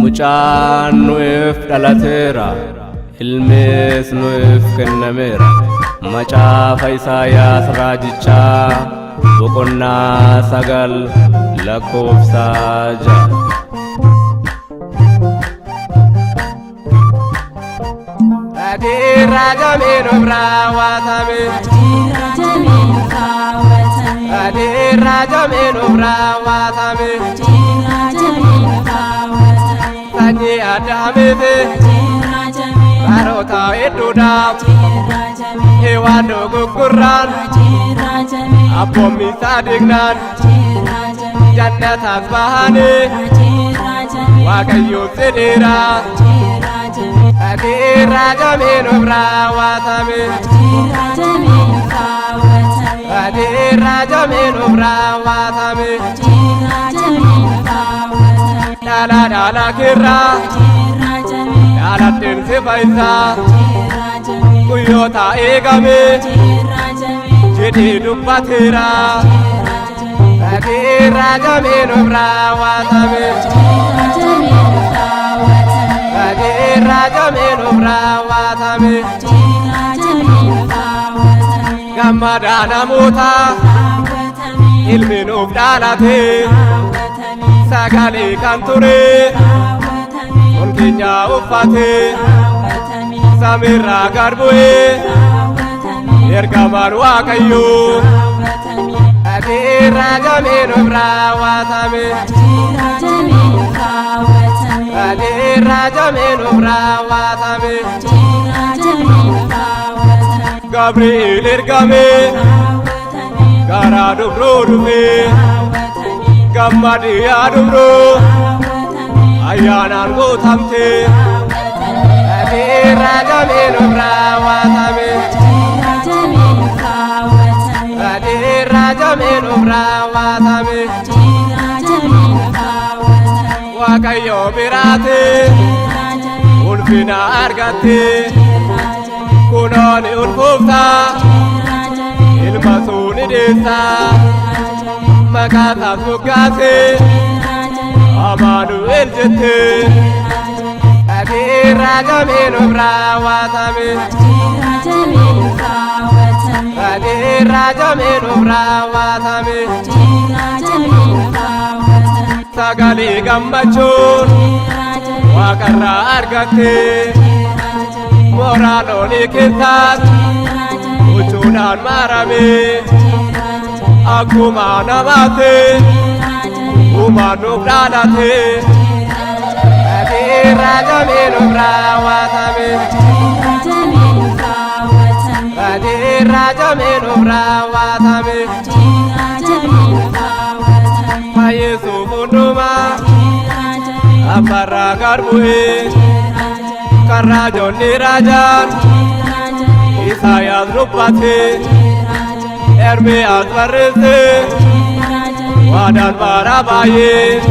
Mucaan nuuf dhalateera, ilmees nuuf kennameera. Macaafa Isaayaas raajichaa boqonnaa 9 lakkoofsa 6. Raajame nuuf raawwatame, raajame nuuf raawwatame. Sanyii Addaamiiti baroota hedduudhaaf Hewaan dogoggorraan abboommii Saadiqnaan jannataas bahanii Waaqayyoof jedheera. Raajame nuuf raawwatame, raajame nuuf raawwatame. Dhala dhala keerraa dhalatteen sifa isaa guyyoota eegame jedhee dubbateera. Raajame nuuf raawwatame, raajame nuuf raawwatame. Gammada namoota ilmi nuuf dhalate sagalee kan ture ol keenya uffate samiirraa gad bu'ee ergamaan Waaqayyoo. Raajame nuuf raawwatame, raajame nuuf raawwatame. Gabri'eel ergame gara dubroo dhufe gammadi yaa dubroo ayyaanaan guutamte. Raajame nuuf raawwatame, raajame nuuf raawwatame. Waaqayyo biraate ulfina argatte kunoon ulfoofta ilma suuni deessa maqaa isaas moggaase Amaanu'el jette. Raajame nuuf raawwatame, raajame nuuf raawwatame. Sagalee gammachuun Waaqarraa argatte mooraa loonii keessaatti huccuudhaan marame akkuma namaatti uumaan nuuf dhalate. Raajame nuuf raawwatame, raajame nuuf raawwatame. Yesuus hundumaa abbaarraa gad bu'ee kan raajonni raajaan Isaayaas dubbate Ermiyaas barreesse waadaan bara baay'ee.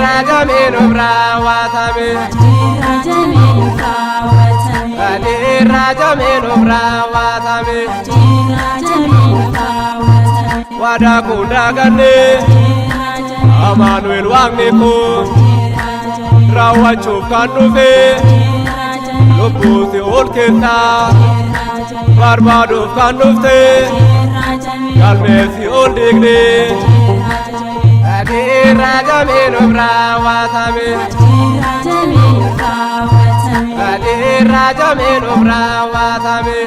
Raajame nuuf raawwatame, raajame nuuf raawwatame. Waadaa kun daaganne Amaanu'el Waaqni kun raawwachuuf kan dhufe lubbuu Si'ool keessaa barbaaduuf kan dhufte galmee Si'ool diigde. Raajame nuuf raawwatame, raajame nuuf raawwatame.